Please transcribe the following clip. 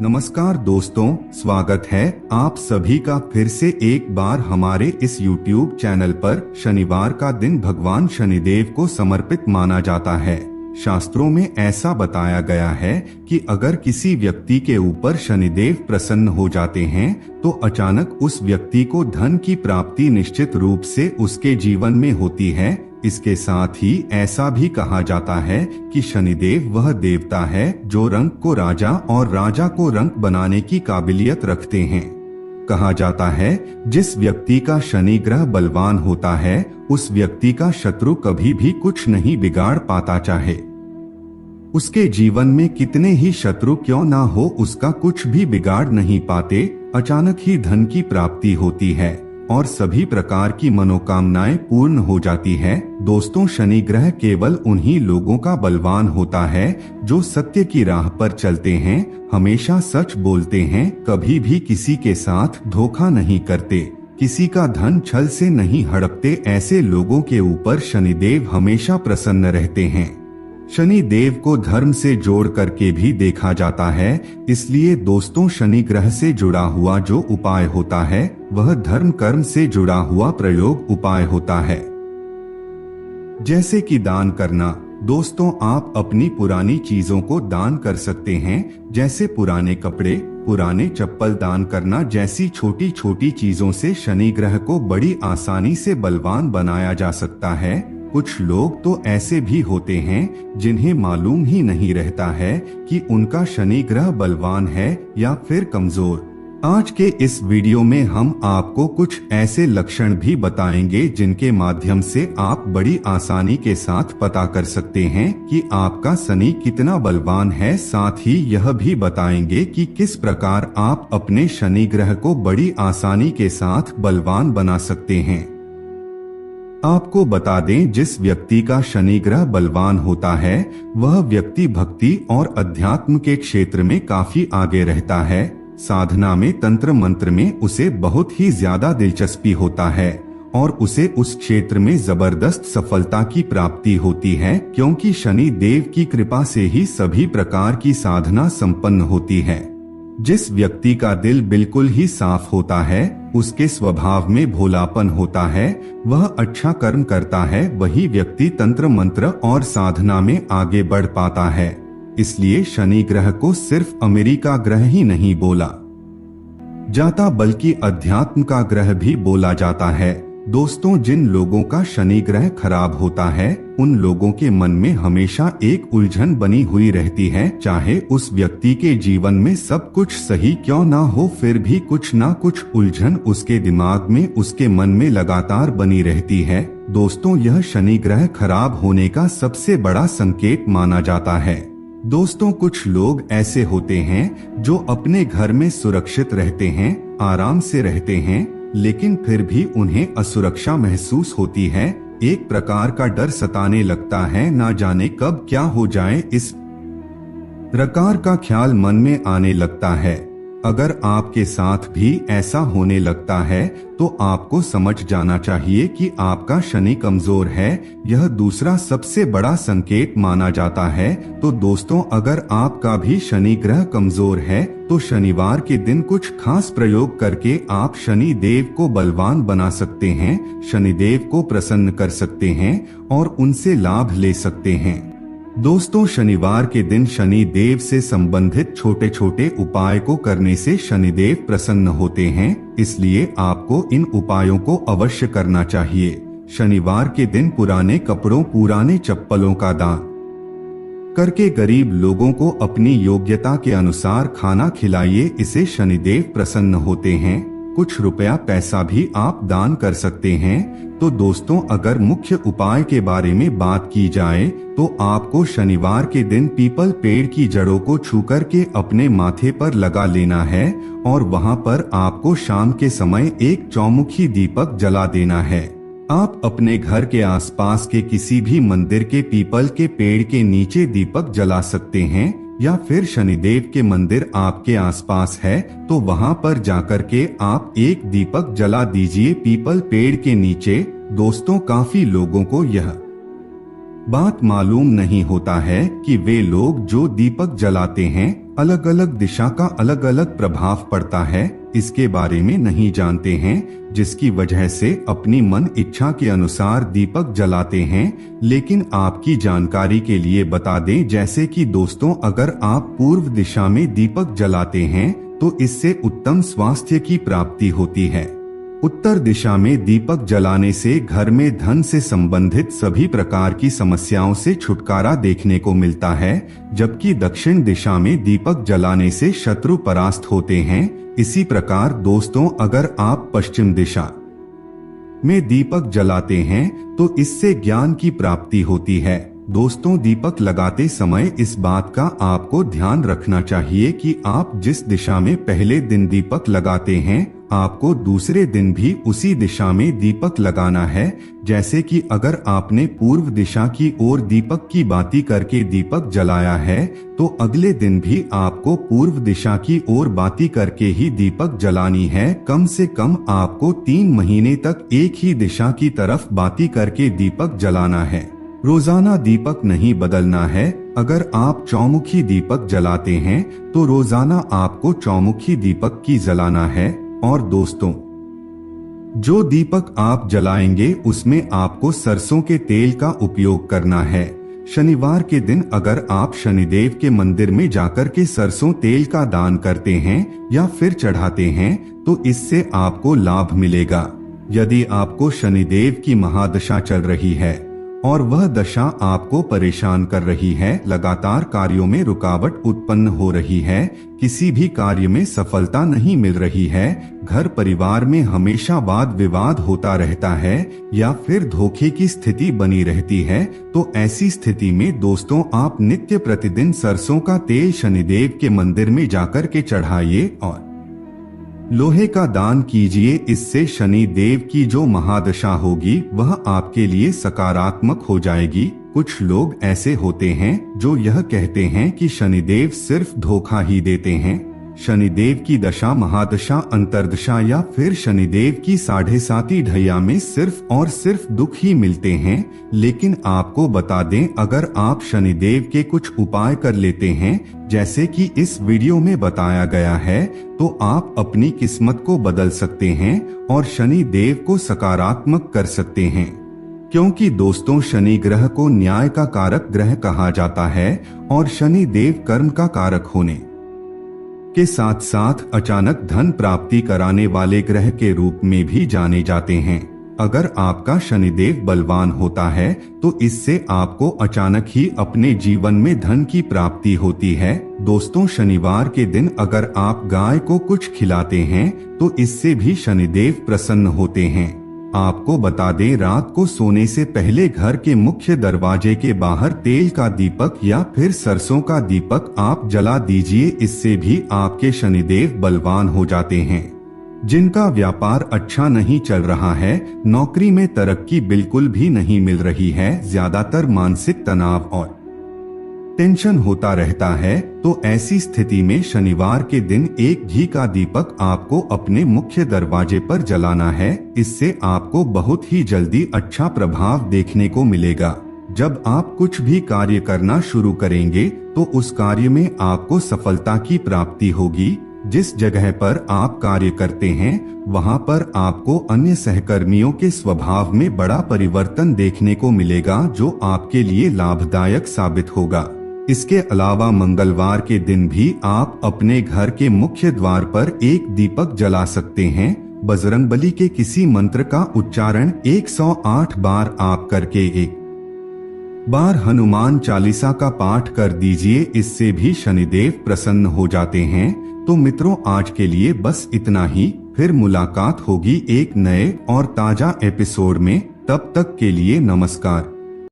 नमस्कार दोस्तों, स्वागत है आप सभी का फिर से एक बार हमारे इस YouTube चैनल पर। शनिवार का दिन भगवान शनिदेव को समर्पित माना जाता है। शास्त्रों में ऐसा बताया गया है कि अगर किसी व्यक्ति के ऊपर शनिदेव प्रसन्न हो जाते हैं तो अचानक उस व्यक्ति को धन की प्राप्ति निश्चित रूप से उसके जीवन में होती है। इसके साथ ही ऐसा भी कहा जाता है कि शनिदेव वह देवता है जो रंग को राजा और राजा को रंग बनाने की काबिलियत रखते हैं। कहा जाता है जिस व्यक्ति का शनि ग्रह बलवान होता है उस व्यक्ति का शत्रु कभी भी कुछ नहीं बिगाड़ पाता, चाहे उसके जीवन में कितने ही शत्रु क्यों ना हो, उसका कुछ भी बिगाड़ नहीं पाते। अचानक ही धन की प्राप्ति होती है और सभी प्रकार की मनोकामनाएं पूर्ण हो जाती है। दोस्तों, शनि ग्रह केवल उन्हीं लोगों का बलवान होता है जो सत्य की राह पर चलते हैं, हमेशा सच बोलते हैं, कभी भी किसी के साथ धोखा नहीं करते, किसी का धन छल से नहीं हड़पते। ऐसे लोगों के ऊपर शनिदेव हमेशा प्रसन्न रहते हैं। शनि देव को धर्म से जोड़ करके भी देखा जाता है, इसलिए दोस्तों शनि ग्रह से जुड़ा हुआ जो उपाय होता है वह धर्म कर्म से जुड़ा हुआ प्रयोग उपाय होता है। जैसे कि दान करना। दोस्तों, आप अपनी पुरानी चीजों को दान कर सकते हैं, जैसे पुराने कपड़े, पुराने चप्पल दान करना जैसी छोटी छोटी चीजों से शनि ग्रह को बड़ी आसानी से बलवान बनाया जा सकता है। कुछ लोग तो ऐसे भी होते हैं जिन्हें मालूम ही नहीं रहता है कि उनका शनि ग्रह बलवान है या फिर कमजोर। आज के इस वीडियो में हम आपको कुछ ऐसे लक्षण भी बताएंगे जिनके माध्यम से आप बड़ी आसानी के साथ पता कर सकते हैं कि आपका शनि कितना बलवान है। साथ ही यह भी बताएंगे कि किस प्रकार आप अपने शनि ग्रह को बड़ी आसानी के साथ बलवान बना सकते हैं। आपको बता दें, जिस व्यक्ति का शनि ग्रह बलवान होता है वह व्यक्ति भक्ति और अध्यात्म के क्षेत्र में काफी आगे रहता है। साधना में, तंत्र मंत्र में उसे बहुत ही ज्यादा दिलचस्पी होता है और उसे उस क्षेत्र में जबरदस्त सफलता की प्राप्ति होती है, क्योंकि शनि देव की कृपा से ही सभी प्रकार की साधना संपन्न होती है। जिस व्यक्ति का दिल बिल्कुल ही साफ होता है, उसके स्वभाव में भोलापन होता है, वह अच्छा कर्म करता है, वही व्यक्ति तंत्र मंत्र और साधना में आगे बढ़ पाता है। इसलिए शनि ग्रह को सिर्फ अमेरिका ग्रह ही नहीं बोला जाता बल्कि अध्यात्म का ग्रह भी बोला जाता है। दोस्तों, जिन लोगों का शनि ग्रह खराब होता है उन लोगों के मन में हमेशा एक उलझन बनी हुई रहती है। चाहे उस व्यक्ति के जीवन में सब कुछ सही क्यों ना हो, फिर भी कुछ ना कुछ उलझन उसके दिमाग में, उसके मन में लगातार बनी रहती है। दोस्तों, यह शनि ग्रह खराब होने का सबसे बड़ा संकेत माना जाता है। दोस्तों, कुछ लोग ऐसे होते हैं जो अपने घर में सुरक्षित रहते हैं, आराम से रहते हैं, लेकिन फिर भी उन्हें असुरक्षा महसूस होती है। एक प्रकार का डर सताने लगता है, ना जाने कब क्या हो जाए, इस प्रकार का ख्याल मन में आने लगता है। अगर आपके साथ भी ऐसा होने लगता है तो आपको समझ जाना चाहिए कि आपका शनि कमजोर है। यह दूसरा सबसे बड़ा संकेत माना जाता है। तो दोस्तों, अगर आपका भी शनि ग्रह कमजोर है तो शनिवार के दिन कुछ खास प्रयोग करके आप शनि देव को बलवान बना सकते हैं, शनिदेव को प्रसन्न कर सकते हैं और उनसे लाभ ले सकते हैं। दोस्तों, शनिवार के दिन शनि देव से संबंधित छोटे छोटे उपाय को करने से शनिदेव प्रसन्न होते हैं, इसलिए आपको इन उपायों को अवश्य करना चाहिए। शनिवार के दिन पुराने कपड़ों, पुराने चप्पलों का दान करके गरीब लोगों को अपनी योग्यता के अनुसार खाना खिलाइए, इसे शनिदेव प्रसन्न होते हैं। कुछ रुपया पैसा भी आप दान कर सकते हैं। तो दोस्तों, अगर मुख्य उपाय के बारे में बात की जाए तो आपको शनिवार के दिन पीपल पेड़ की जड़ों को छू कर के अपने माथे पर लगा लेना है और वहां पर आपको शाम के समय एक चौमुखी दीपक जला देना है। आप अपने घर के आसपास के किसी भी मंदिर के पीपल के पेड़ के नीचे दीपक जला सकते हैं, या फिर शनिदेव के मंदिर आपके आसपास है तो वहां पर जाकर के आप एक दीपक जला दीजिए पीपल पेड़ के नीचे। दोस्तों, काफी लोगों को यह बात मालूम नहीं होता है कि वे लोग जो दीपक जलाते हैं अलग अलग दिशा का अलग अलग प्रभाव पड़ता है, इसके बारे में नहीं जानते हैं, जिसकी वजह से अपनी मन इच्छा के अनुसार दीपक जलाते हैं। लेकिन आपकी जानकारी के लिए बता दें, जैसे कि दोस्तों, अगर आप पूर्व दिशा में दीपक जलाते हैं तो इससे उत्तम स्वास्थ्य की प्राप्ति होती है। उत्तर दिशा में दीपक जलाने से घर में धन से संबंधित सभी प्रकार की समस्याओं से छुटकारा देखने को मिलता है, जबकि दक्षिण दिशा में दीपक जलाने से शत्रु परास्त होते हैं। इसी प्रकार दोस्तों, अगर आप पश्चिम दिशा में दीपक जलाते हैं तो इससे ज्ञान की प्राप्ति होती है। दोस्तों, दीपक लगाते समय इस बात का आपको ध्यान रखना चाहिए कि आप जिस दिशा में पहले दिन दीपक लगाते हैं, आपको दूसरे दिन भी उसी दिशा में दीपक लगाना है। जैसे कि अगर आपने पूर्व दिशा की ओर दीपक की बाती करके दीपक जलाया है, तो अगले दिन भी आपको पूर्व दिशा की ओर बाती करके ही दीपक जलानी है। कम से कम आपको 3 महीने तक एक ही दिशा की तरफ बाती करके दीपक जलाना है। रोजाना दीपक नहीं बदलना है। अगर आप चौमुखी दीपक जलाते हैं तो रोजाना आपको चौमुखी दीपक की जलाना है। और दोस्तों, जो दीपक आप जलाएंगे उसमें आपको सरसों के तेल का उपयोग करना है। शनिवार के दिन अगर आप शनिदेव के मंदिर में जाकर के सरसों तेल का दान करते हैं या फिर चढ़ाते हैं तो इससे आपको लाभ मिलेगा। यदि आपको शनिदेव की महादशा चल रही है और वह दशा आपको परेशान कर रही है, लगातार कार्यों में रुकावट उत्पन्न हो रही है, किसी भी कार्य में सफलता नहीं मिल रही है, घर परिवार में हमेशा वाद विवाद होता रहता है या फिर धोखे की स्थिति बनी रहती है, तो ऐसी स्थिति में दोस्तों, आप नित्य प्रतिदिन सरसों का तेल शनिदेव के मंदिर में जाकर के चढ़ाइए और लोहे का दान कीजिए। इससे शनि देव की जो महादशा होगी वह आपके लिए सकारात्मक हो जाएगी। कुछ लोग ऐसे होते हैं जो यह कहते हैं कि शनिदेव सिर्फ धोखा ही देते हैं। शनिदेव की दशा, महादशा, अंतर्दशा या फिर शनिदेव की 7.5 ढैया में सिर्फ और सिर्फ दुख ही मिलते हैं। लेकिन आपको बता दें, अगर आप शनिदेव के कुछ उपाय कर लेते हैं, जैसे कि इस वीडियो में बताया गया है, तो आप अपनी किस्मत को बदल सकते हैं और शनि देव को सकारात्मक कर सकते हैं। क्योंकि दोस्तों, शनि ग्रह को न्याय का कारक ग्रह कहा जाता है और शनि देव कर्म का कारक होने के साथ साथ अचानक धन प्राप्ति कराने वाले ग्रह के रूप में भी जाने जाते हैं। अगर आपका शनिदेव बलवान होता है तो इससे आपको अचानक ही अपने जीवन में धन की प्राप्ति होती है। दोस्तों, शनिवार के दिन अगर आप गाय को कुछ खिलाते हैं तो इससे भी शनिदेव प्रसन्न होते हैं। आपको बता दें, रात को सोने से पहले घर के मुख्य दरवाजे के बाहर तेल का दीपक या फिर सरसों का दीपक आप जला दीजिए। इससे भी आपके शनिदेव बलवान हो जाते हैं। जिनका व्यापार अच्छा नहीं चल रहा है, नौकरी में तरक्की बिल्कुल भी नहीं मिल रही है, ज्यादातर मानसिक तनाव और टेंशन होता रहता है, तो ऐसी स्थिति में शनिवार के दिन एक घी का दीपक आपको अपने मुख्य दरवाजे पर जलाना है। इससे आपको बहुत ही जल्दी अच्छा प्रभाव देखने को मिलेगा। जब आप कुछ भी कार्य करना शुरू करेंगे तो उस कार्य में आपको सफलता की प्राप्ति होगी। जिस जगह पर आप कार्य करते हैं वहां पर आपको अन्य सहकर्मियों के स्वभाव में बड़ा परिवर्तन देखने को मिलेगा, जो आपके लिए लाभदायक साबित होगा। इसके अलावा मंगलवार के दिन भी आप अपने घर के मुख्य द्वार पर एक दीपक जला सकते हैं। बजरंगबली के किसी मंत्र का उच्चारण 108 बार आप करके एक बार हनुमान चालीसा का पाठ कर दीजिए, इससे भी शनिदेव प्रसन्न हो जाते हैं। तो मित्रों, आज के लिए बस इतना ही। फिर मुलाकात होगी एक नए और ताजा एपिसोड में। तब तक के लिए नमस्कार।